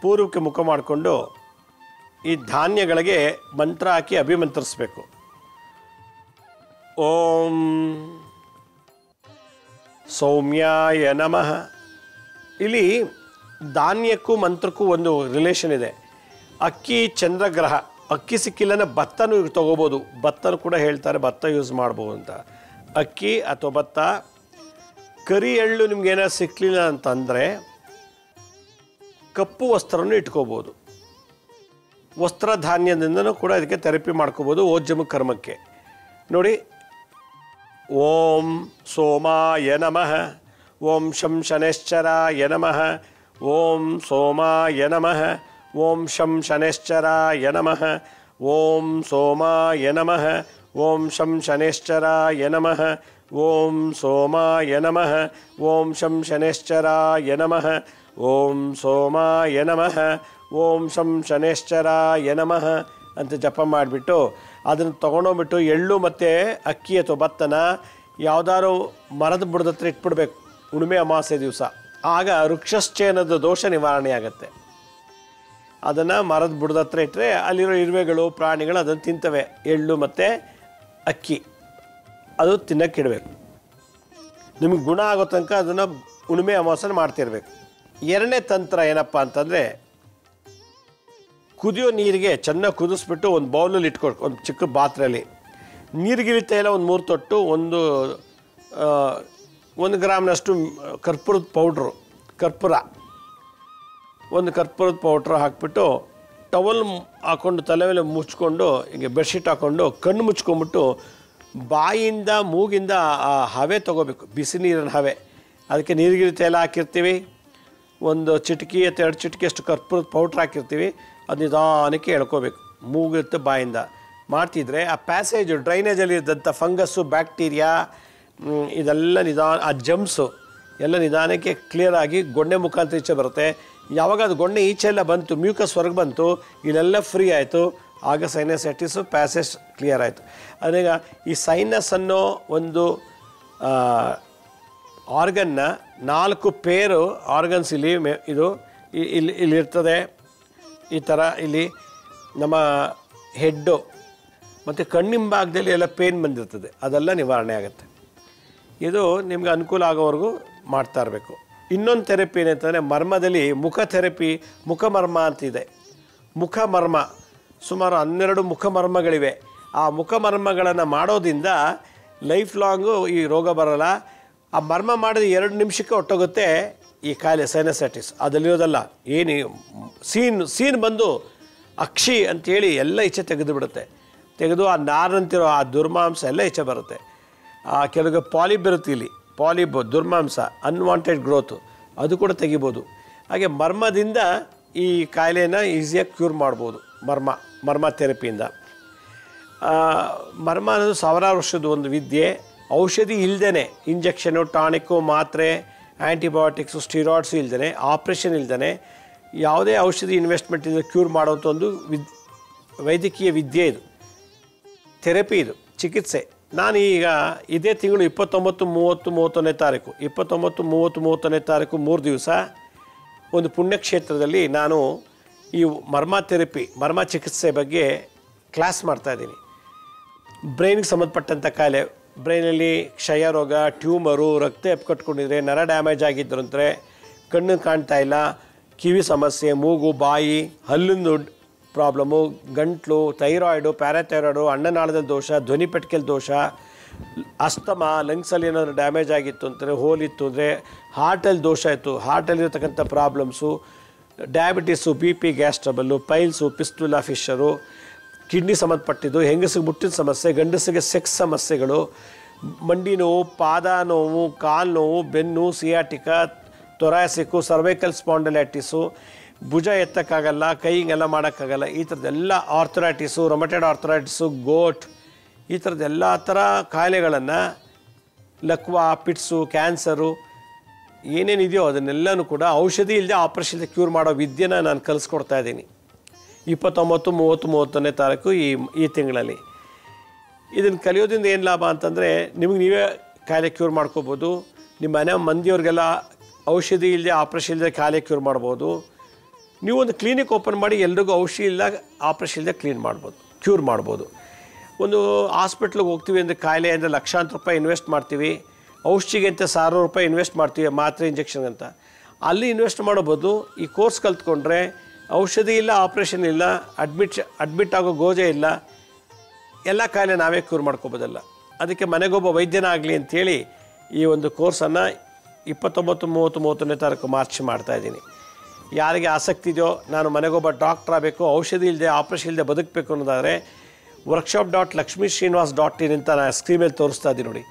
ಪೂರ್ವಕ್ಕೆ ಮುಖ ಮಾಡಿಕೊಂಡು ಈ ಧಾನ್ಯಗಳಿಗೆ ಮಂತ್ರ ಹಾಕಿ ಅಭಿಮಂತ್ರಿಸಬೇಕು. ಓಂ ಸೌಮ್ಯಾಯ ನಮಃ. ಇಲ್ಲಿ ಧಾನ್ಯಕ್ಕೂ ಮಂತ್ರಕ್ಕೂ ಒಂದು ರಿಲೇಷನ್ ಇದೆ. ಅಕ್ಕಿ ಚಂದ್ರಗ್ರಹ, ಅಕ್ಕಿ ಸಿಕ್ಕಿಲ್ಲನ ಭತ್ತನೂ ತೊಗೋಬೋದು, ಭತ್ತನೂ ಕೂಡ ಹೇಳ್ತಾರೆ ಭತ್ತ ಯೂಸ್ ಮಾಡ್ಬೋದು ಅಂತ. ಅಕ್ಕಿ ಅಥವಾ ಭತ್ತ, ಕರಿ ಎಳ್ಳು ನಿಮ್ಗೇನಾದ್ರು ಸಿಕ್ಕಲಿಲ್ಲ ಅಂತಂದರೆ ಕಪ್ಪು ವಸ್ತ್ರನೂ ಇಟ್ಕೋಬೋದು. ವಸ್ತ್ರಧಾನ್ಯದಿಂದನೂ ಕೂಡ ಇದಕ್ಕೆ ಥೆರಪಿ ಮಾಡ್ಕೋಬೋದು ಓಜ್ಜಮ ಕರ್ಮಕ್ಕೆ. ನೋಡಿ, ಓಂ ಸೋಮಾಯ ನಮಃ, ಓಂ ಶಂ ಶನೈಶ್ಚರಾಯ ನಮಃ, ಓಂ ಸೋಮಾಯ ನಮಃ, ಓಂ ಶಂ ಶನೈಶ್ಚರಾಯ ನಮಃ, ಓಂ ಸೋಮಾಯ ನಮಃ, ಓಂ ಶಂ ಶನೈಶ್ಚರಾಯ ನಮಃ, ಓಂ ಸೋಮಾಯ ನಮಃ, ಓಂ ಶಂ ಶನೈಶ್ಚರಾಯ ನಮಃ, ಓಂ ಸೋಮಾಯ ನಮಃ, ಓಂ ಶಂ ಶನೈಶ್ಚರಾಯ ನಮಃ ಅಂತ ಜಪ ಮಾಡಿಬಿಟ್ಟು ಅದನ್ನು ತೊಗೊಂಡೋಗ್ಬಿಟ್ಟು ಎಳ್ಳು ಮತ್ತು ಅಕ್ಕಿ ಅಥವಾ ಭತ್ತನ ಯಾವುದಾದ್ರು ಮರದ ಬುಡದ ಹತ್ರ ಇಟ್ಬಿಡ್ಬೇಕು ಹುಣ್ಣಿಮೆ ಅಮಾವಾಸ್ಯೆ ದಿವಸ. ಆಗ ವೃಕ್ಷಶ್ಚೇನದ ದೋಷ ನಿವಾರಣೆ ಆಗುತ್ತೆ. ಅದನ್ನು ಮರದ ಬುಡದ ಹತ್ರ ಇಟ್ಟರೆ ಅಲ್ಲಿರೋ ಇರುವೆಗಳು ಪ್ರಾಣಿಗಳು ಅದನ್ನು ತಿಂತವೆ. ಎಳ್ಳು ಮತ್ತು ಅಕ್ಕಿ ಅದು ತಿನ್ನೋಕ್ಕಿಡಬೇಕು. ನಿಮಗೆ ಗುಣ ಆಗೋ ತನಕ ಅದನ್ನು ಹುಣ್ಣಿಮೆ ಅಮಾವಾಸ್ಯೆ ಮಾಡ್ತಿರ್ಬೇಕು. ಎರಡನೇ ತಂತ್ರ ಏನಪ್ಪ ಅಂತಂದರೆ, ಕುದಿಯೋ ನೀರಿಗೆ ಚೆನ್ನಾಗಿ ಕುದಿಸ್ಬಿಟ್ಟು ಒಂದು ಬೌಲಲ್ಲಿ ಇಟ್ಕೊಳ್ಬೇಕು. ಒಂದು ಚಿಕ್ಕ ಪಾತ್ರೆಯಲ್ಲಿ ನೀರಿಗಿರಿತಾ ಇಲ್ಲ, ಒಂದು 3 ತೊಟ್ಟು, 1 ಗ್ರಾಮ್ನಷ್ಟು ಕರ್ಪೂರದ ಪೌಡ್ರು, ಒಂದು ಕರ್ಪೂರದ ಪೌಡ್ರ್ ಹಾಕ್ಬಿಟ್ಟು ಟವಲ್ ಹಾಕ್ಕೊಂಡು ತಲೆ ಮೇಲೆ ಮುಚ್ಕೊಂಡು, ಹೀಗೆ ಬೆಡ್ಶೀಟ್ ಹಾಕ್ಕೊಂಡು ಕಣ್ಣು ಮುಚ್ಕೊಂಡ್ಬಿಟ್ಟು ಬಾಯಿಂದ ಮೂಗಿಂದ ಆ ಹವೆ ತೊಗೋಬೇಕು, ಬಿಸಿ ನೀರಿನ ಹವೆ. ಅದಕ್ಕೆ ನೀರಿಗಿರಿ ತೈಲ ಹಾಕಿರ್ತೀವಿ, ಒಂದು ಚಿಟಕಿ ಅಥವಾ 2 ಚಿಟಕಿ ಅಷ್ಟು ಕರ್ಪೂರದ ಪೌಡ್ರ್ ಹಾಕಿರ್ತೀವಿ. ಅದು ನಿಧಾನಕ್ಕೆ ಎಳ್ಕೋಬೇಕು ಮೂಗಿರುತ್ತೆ ಬಾಯಿಂದ. ಮಾಡ್ತಿದ್ರೆ ಆ ಪ್ಯಾಸೇಜು ಡ್ರೈನೇಜಲ್ಲಿ ಇದ್ದಂಥ ಫಂಗಸ್ಸು, ಬ್ಯಾಕ್ಟೀರಿಯಾ ಇದೆಲ್ಲ ಆ ಜಮ್ಸು ಎಲ್ಲ ನಿಧಾನಕ್ಕೆ ಕ್ಲಿಯರಾಗಿ ಗೊಣ್ಣೆ ಮುಖಾಂತರ ಈಚೆ ಬರುತ್ತೆ. ಯಾವಾಗ ಅದು ಗೊಣ್ಣೆ ಈಚೆ ಎಲ್ಲ ಬಂತು, ಮ್ಯೂಕಸ್ ಹೊರಗೆ ಬಂತು, ಇಲ್ಲೆಲ್ಲ ಫ್ರೀ ಆಯಿತು, ಆಗ ಸೈನಸೈಟಿಸು ಪ್ಯಾಸೇಜ್ ಕ್ಲಿಯರ್ ಆಯಿತು. ಅದೀಗ ಈ ಸೈನಸ್ ಅನ್ನೋ ಒಂದು ಆರ್ಗನ್ನ 4 ಪೇರು ಆರ್ಗನ್ಸ್ ಇಲ್ಲಿರ್ತದೆ. ಈ ಥರ ಇಲ್ಲಿ ನಮ್ಮ ಹೆಡ್ಡು ಮತ್ತು ಕಣ್ಣಿಂಭಾಗದಲ್ಲಿ ಎಲ್ಲ ಪೇನ್ ಬಂದಿರ್ತದೆ, ಅದೆಲ್ಲ ನಿವಾರಣೆ ಆಗುತ್ತೆ. ಇದು ನಿಮ್ಗೆ ಅನುಕೂಲ ಆಗೋವರೆಗೂ ಮಾಡ್ತಾ ಇರಬೇಕು. ಇನ್ನೊಂದು ಥೆರಪಿ ಏನಂತಂದರೆ ಮರ್ಮದಲ್ಲಿ ಮುಖ ಥೆರಪಿ, ಮುಖಮರ್ಮ ಅಂತಿದೆ. ಮುಖಮರ್ಮ ಸುಮಾರು 12 ಮುಖಮರ್ಮಗಳಿವೆ. ಆ ಮುಖಮರ್ಮಗಳನ್ನು ಮಾಡೋದ್ರಿಂದ ಲೈಫ್ ಲಾಂಗು ಈ ರೋಗ ಬರೋಲ್ಲ. ಆ ಮರ್ಮ ಮಾಡಿದ 2 ನಿಮಿಷಕ್ಕೆ ಹೊಟ್ಟೋಗುತ್ತೆ ಈ ಕಾಯಿಲೆ ಸೈನಸೈಟಿಸ್. ಅದಲ್ಲಿರೋದಲ್ಲ, ಏನು ಸೀನ್ ಬಂದು ಅಕ್ಷಿ ಅಂಥೇಳಿ ಎಲ್ಲ ಈಚೆ ತೆಗೆದು ಬಿಡುತ್ತೆ. ತೆಗೆದು ಆ ನಾರಂತಿರೋ ಆ ದುರ್ಮಾಂಸ ಎಲ್ಲ ಈಚೆ ಬರುತ್ತೆ. ಕೆಲವು ಪಾಲಿಬ್ ಇರುತ್ತೆ, ಇಲ್ಲಿ ಪಾಲಿಬ್ ದುರ್ಮಾಂಸ, ಅನ್ವಾಂಟೆಡ್ ಗ್ರೋತು, ಅದು ಕೂಡ ತೆಗಿಬೋದು. ಹಾಗೆ ಮರ್ಮದಿಂದ ಈ ಕಾಯಿಲೆನ ಈಸಿಯಾಗಿ ಕ್ಯೂರ್ ಮಾಡ್ಬೋದು. ಮರ್ಮ ಥೆರಪಿಯಿಂದ. ಮರ್ಮ ಅನ್ನೋದು ಸಾವಿರಾರು ವರ್ಷದ ಒಂದು ವಿದ್ಯೆ. ಔಷಧಿ ಇಲ್ಲದೇ, ಇಂಜೆಕ್ಷನು, ಟಾನಿಕ್ಕು, ಮಾತ್ರೆ, ಆ್ಯಂಟಿಬಯೋಟಿಕ್ಸು, ಸ್ಟಿರಾಯ್ಡ್ಸು ಇಲ್ಲದೇ, ಆಪ್ರೇಷನ್ ಇಲ್ಲದೇ ಯಾವುದೇ ಔಷಧಿ ಇನ್ವೆಸ್ಟ್ಮೆಂಟಿಂದ ಕ್ಯೂರ್ ಮಾಡೋಂಥ ಒಂದು ವೈದ್ಯಕೀಯ ವಿದ್ಯೆ ಇದು, ಥೆರಪಿ ಇದು, ಚಿಕಿತ್ಸೆ. ನಾನು ಈಗ ಇದೇ ತಿಂಗಳು 29, 30, 31ನೇ ತಾರೀಕು 29, 30, 31ನೇ ತಾರೀಕು 3 ದಿವಸ ಒಂದು ಪುಣ್ಯಕ್ಷೇತ್ರದಲ್ಲಿ ನಾನು ಈ ಮರ್ಮ ಥೆರಪಿ, ಮರ್ಮ ಚಿಕಿತ್ಸೆ ಬಗ್ಗೆ ಕ್ಲಾಸ್ ಮಾಡ್ತಾಯಿದ್ದೀನಿ. ಬ್ರೈನ್ಗೆ ಸಂಬಂಧಪಟ್ಟಂಥ ಕಾಯಿಲೆ, ಬ್ರೈನಲ್ಲಿ ಕ್ಷಯ ರೋಗ, ಟ್ಯೂಮರು, ರಕ್ತ ಎಪ್ಕಟ್ಕೊಂಡಿದ್ರೆ, ನರ ಡ್ಯಾಮೇಜ್ ಆಗಿದ್ರು ಅಂದರೆ, ಕಣ್ಣು ಕಾಣ್ತಾ ಇಲ್ಲ, ಕಿವಿ ಸಮಸ್ಯೆ, ಮೂಗು, ಬಾಯಿ, ಹಲ್ಲಿನ ಪ್ರಾಬ್ಲಮ್ಮು, ಗಂಟ್ಲು, ಥೈರಾಯ್ಡು, ಪ್ಯಾರಾಥೈರಾಯ್ಡು, ಅನ್ನನಾಳದಲ್ಲಿ ದೋಷ, ಧ್ವನಿ ಪೆಟ್ಟಿಗೆಯಲ್ಲಿ ದೋಷ, ಅಸ್ತಮಾ, ಲಂಗ್ಸಲ್ಲಿ ಏನಾದರೂ ಡ್ಯಾಮೇಜ್ ಆಗಿತ್ತು ಅಂತಂದರೆ, ಹೋಲಿತ್ತು ಅಂದರೆ, ಹಾರ್ಟಲ್ಲಿ ದೋಷ ಇತ್ತು, ಹಾರ್ಟಲ್ಲಿರತಕ್ಕಂಥ problems, diabetes, BP, gas trouble, piles, fistula fissure, kidney ಸಂಬಂಧಪಟ್ಟಿದ್ದು, ಹೆಂಗಸಿಗೆ ಮುಟ್ಟಿನ ಸಮಸ್ಯೆ, ಗಂಡಸಿಗೆ ಸೆಕ್ಸ್ ಸಮಸ್ಯೆಗಳು, ಮಂಡಿ ನೋವು, ಪಾದ ನೋವು, ಕಾಲು ನೋವು, ಬೆನ್ನು, ಸಿಯಾಟಿಕಾ, ತೊರಾಸಿಕ್ಕು, ಸರ್ವೈಕಲ್ ಸ್ಪಾಂಡಲೈಟಿಸು, ಭುಜ ಎತ್ತಕ್ಕಾಗಲ್ಲ, ಕೈ ಹಿಂಗೆಲ್ಲ ಮಾಡೋಕ್ಕಾಗಲ್ಲ, ಈ ಥರದ್ದೆಲ್ಲ ಆರ್ಥರೈಟಿಸು, ರೊಮಟೆಡ್ ಆರ್ಥರೈಟಿಸು, ಗೋಟ್, ಈ ಥರದ್ದೆಲ್ಲ ಥರ ಕಾಯಿಲೆಗಳನ್ನು, ಲಕ್ವಾ, ಪಿಟ್ಸು, ಕ್ಯಾನ್ಸರು, ಏನೇನಿದೆಯೋ ಅದನ್ನೆಲ್ಲನೂ ಕೂಡ ಔಷಧಿ ಇಲ್ಲದೆ ಆಪ್ರೇಷನ್ ಕ್ಯೂರ್ ಮಾಡೋ ವಿದ್ಯೆನ ನಾನು ಕಲಿಸ್ಕೊಡ್ತಾ ಇದ್ದೀನಿ 29, 30, 31ನೇ ತಾರೀಕು ಈ ತಿಂಗಳಲ್ಲಿ. ಇದನ್ನು ಕಲಿಯೋದ್ರಿಂದ ಏನು ಲಾಭ ಅಂತಂದರೆ ನಿಮಗೆ ನೀವೇ ಕಾಯಿಲೆ ಕ್ಯೂರ್ ಮಾಡ್ಕೋಬೋದು. ನಿಮ್ಮ ಮನೆ ಮಂದಿಯವ್ರಿಗೆಲ್ಲ ಔಷಧಿ ಇಲ್ಲದೆ ಆಪ್ರೇಷನ್ ಇಲ್ಲದೆ ಕಾಯಿಲೆ ಕ್ಯೂರ್ ಮಾಡ್ಬೋದು. ನೀವು ಒಂದು ಕ್ಲಿನಿಕ್ ಓಪನ್ ಮಾಡಿ ಎಲ್ರಿಗೂ ಔಷಧಿ ಇಲ್ಲ ಆಪ್ರೇಷನ್ ಇಲ್ಲದೆ ಕ್ಯೂರ್ ಮಾಡ್ಬೋದು. ಒಂದು ಹಾಸ್ಪಿಟ್ಲಿಗೆ ಹೋಗ್ತೀವಿ ಅಂದರೆ ಕಾಯಿಲೆ ಅಂದರೆ ಲಕ್ಷಾಂತರ ರೂಪಾಯಿ ಇನ್ವೆಸ್ಟ್ ಮಾಡ್ತೀವಿ. ಔಷಧಿಗೆ ಅಂತ 1000 ರೂಪಾಯಿ ಇನ್ವೆಸ್ಟ್ ಮಾಡ್ತೀವಿ, ಮಾತ್ರೆ ಇಂಜೆಕ್ಷನ್ ಅಂತ. ಅಲ್ಲಿ ಇನ್ವೆಸ್ಟ್ ಮಾಡೋಬೋದು ಈ ಕೋರ್ಸ್ ಕಲ್ತ್ಕೊಂಡ್ರೆ ಔಷಧಿ ಇಲ್ಲ, ಆಪ್ರೇಷನ್ ಇಲ್ಲ, ಅಡ್ಮಿಟ್ ಆಗೋ ಗೋಜೆ ಇಲ್ಲ, ಎಲ್ಲ ಕಾಯಿಲೆ ನಾವೇ ಕ್ಯೂರ್ ಮಾಡ್ಕೋಬೋದಲ್ಲ. ಅದಕ್ಕೆ ಮನೆಗೊಬ್ಬ ವೈದ್ಯನಾಗಲಿ ಅಂಥೇಳಿ ಈ ಒಂದು ಕೋರ್ಸನ್ನು 29, 30, 31ನೇ ತಾರೀಕು ಮಾರ್ಚ್ ಮಾಡ್ತಾಯಿದ್ದೀನಿ. ಯಾರಿಗೆ ಆಸಕ್ತಿ ಇದೆಯೋ ನಾನು ಮನೆಗೊಬ್ಬ ಡಾಕ್ಟ್ರ್ ಆಗಬೇಕು, ಔಷಧಿ ಇಲ್ಲದೆ ಆಪ್ರೇಷನ್ ಇಲ್ಲದೆ ಬದುಕಬೇಕು ಅನ್ನೋದಾದರೆ workshop.lakshmisrinivas.in ಅಂತ ನಾನು ಸ್ಕ್ರೀನ್ ಮೇಲೆ ತೋರಿಸ್ತಾ ಇದ್ದೀನಿ ನೋಡಿ.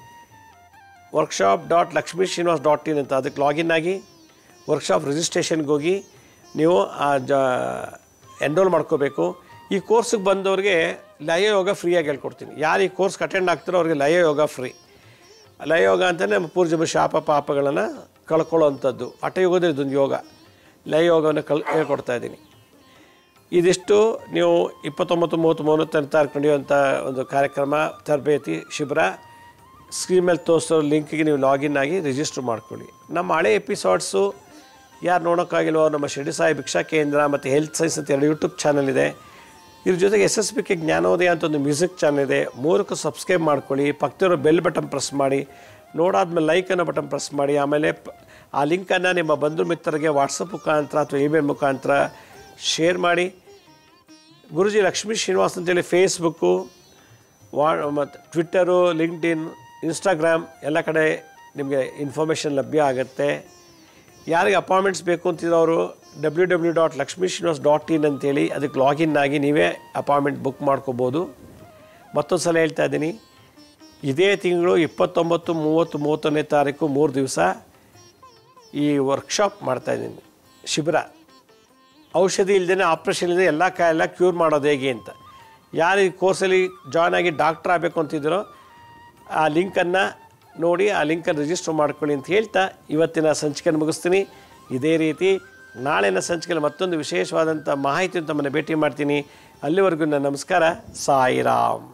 workshop.lakshmisrinivas.in ಅಂತ ಅದಕ್ಕೆ ಲಾಗಿನ್ ಆಗಿ ವರ್ಕ್ಶಾಪ್ ರಿಜಿಸ್ಟ್ರೇಷನ್ಗೆ ಹೋಗಿ ನೀವು ಎನ್ರೋಲ್ ಮಾಡ್ಕೋಬೇಕು. ಈ ಕೋರ್ಸಿಗೆ ಬಂದವ್ರಿಗೆ ಲಯ ಯೋಗ ಫ್ರೀಯಾಗಿ ಹೇಳ್ಕೊಡ್ತೀನಿ. ಯಾರು ಈ ಕೋರ್ಸ್ಗೆ ಅಟೆಂಡ್ ಆಗ್ತಾರೋ ಅವ್ರಿಗೆ ಲಯ ಯೋಗ ಫ್ರೀ. ಲಯ ಯೋಗ ಅಂತಲೇ ನಮ್ಮ ಪೂರ್ವಜನ್ಮ ಶಾಪ ಪಾಪಗಳನ್ನು ಕಳ್ಕೊಳ್ಳೋ ಅಂಥದ್ದು. ಹಠಯೋಗದಲ್ಲಿ ಇದೊಂದು ಯೋಗ, ಲಯ ಯೋಗವನ್ನು ಹೇಳ್ಕೊಡ್ತಾಯಿದ್ದೀನಿ. ಇದಿಷ್ಟು ನೀವು 29, 30, 31ನೇ ತಾರೀಕು ನಡೆಯುವಂಥ ಒಂದು ಕಾರ್ಯಕ್ರಮ ತರಬೇತಿ ಶಿಬಿರ. ಸ್ಕ್ರೀನ್ ಮೇಲೆ ತೋರಿಸೋ ಲಿಂಕಿಗೆ ನೀವು ಲಾಗಿನ್ ಆಗಿ ರಿಜಿಸ್ಟರ್ ಮಾಡ್ಕೊಳ್ಳಿ. ನಮ್ಮ ಹಳೆ ಎಪಿಸೋಡ್ಸು ಯಾರು ನೋಡೋಕ್ಕಾಗಿಲ್ವೋ ನಮ್ಮ ಶಿರಡಿ ಸಾಯಿ ಭಿಕ್ಷಾ ಕೇಂದ್ರ ಮತ್ತು ಹೆಲ್ತ್ ಸೈನ್ಸ್ ಅಂತ 2 ಯೂಟ್ಯೂಬ್ ಚಾನಲ್ ಇದೆ. ಇದ್ರ ಜೊತೆಗೆ SSBK ಜ್ಞಾನೋದಯ ಅಂತ ಒಂದು ಮ್ಯೂಸಿಕ್ ಚಾನಲ್ ಇದೆ. 3ಕ್ಕೂ ಸಬ್ಸ್ಕ್ರೈಬ್ ಮಾಡ್ಕೊಳ್ಳಿ. ಪಕ್ಕದಲ್ಲಿರೋ ಬೆಲ್ ಬಟನ್ ಪ್ರೆಸ್ ಮಾಡಿ, ನೋಡಾದ್ಮೇಲೆ ಲೈಕ್ ಅನ್ನೋ ಬಟನ್ ಪ್ರೆಸ್ ಮಾಡಿ. ಆಮೇಲೆ ಆ ಲಿಂಕನ್ನು ನಿಮ್ಮ ಬಂಧು ಮಿತ್ರರಿಗೆ ವಾಟ್ಸಪ್ ಮುಖಾಂತರ ಅಥವಾ ಇಮೇಲ್ ಮುಖಾಂತರ ಶೇರ್ ಮಾಡಿ. ಗುರುಜಿ ಲಕ್ಷ್ಮೀ ಶ್ರೀನಿವಾಸ್ ಅಂತೇಳಿ ಫೇಸ್ಬುಕ್ಕು ಮತ್ತು ಟ್ವಿಟ್ಟರು, ಲಿಂಕ್ಡ್ಇನ್, ಇನ್ಸ್ಟಾಗ್ರಾಮ್ ಎಲ್ಲ ಕಡೆ ನಿಮಗೆ ಇನ್ಫಾರ್ಮೇಷನ್ ಲಭ್ಯ ಆಗುತ್ತೆ. ಯಾರಿಗೆ ಅಪಾಯಿಂಟ್ಮೆಂಟ್ಸ್ ಬೇಕು ಅಂತಿದ್ರು ಅವರು www.lakshmisrinivas.in ಅಂತೇಳಿ ಅದಕ್ಕೆ ಲಾಗಿನ್ ಆಗಿ ನೀವೇ ಅಪಾಯಿಂಟ್ಮೆಂಟ್ ಬುಕ್ ಮಾಡ್ಕೋಬೋದು. ಮತ್ತೊಂದು ಸಲ ಹೇಳ್ತಾ ಇದ್ದೀನಿ, ಇದೇ ತಿಂಗಳು 29, 30, 31ನೇ ತಾರೀಕು 3 ದಿವಸ ಈ ವರ್ಕ್ಶಾಪ್ ಮಾಡ್ತಾಯಿದ್ದೀನಿ. ಶಿಬಿರ ಔಷಧಿ ಇಲ್ಲದೇ ಆಪ್ರೇಷನ್ ಇಲ್ಲದೆ ಎಲ್ಲ ಕಾಯಿಲೆ ಕ್ಯೂರ್ ಮಾಡೋದು ಹೇಗೆ ಅಂತ. ಯಾರು ಈ ಕೋರ್ಸಲ್ಲಿ ಜಾಯ್ನ್ ಆಗಿ ಡಾಕ್ಟ್ರ್ ಆಗಬೇಕು ಅಂತಿದ್ದೀರೋ ಆ ಲಿಂಕನ್ನು ನೋಡಿ ಆ ಲಿಂಕನ್ನು ರಿಜಿಸ್ಟರ್ ಮಾಡ್ಕೊಳ್ಳಿ ಅಂತ ಹೇಳ್ತಾ ಇವತ್ತಿನ ಸಂಚಿಕೆಯನ್ನು ಮುಗಿಸ್ತೀನಿ. ಇದೇ ರೀತಿ ನಾಳಿನ ಸಂಚಿಕೆಯಲ್ಲಿ ಮತ್ತೊಂದು ವಿಶೇಷವಾದಂಥ ಮಾಹಿತಿ ತಮ್ಮನ್ನು ಭೇಟಿ ಮಾಡ್ತೀನಿ. ಅಲ್ಲಿವರೆಗೂ ನನ್ನ ನಮಸ್ಕಾರ. ಸಾಯಿರಾಮ್.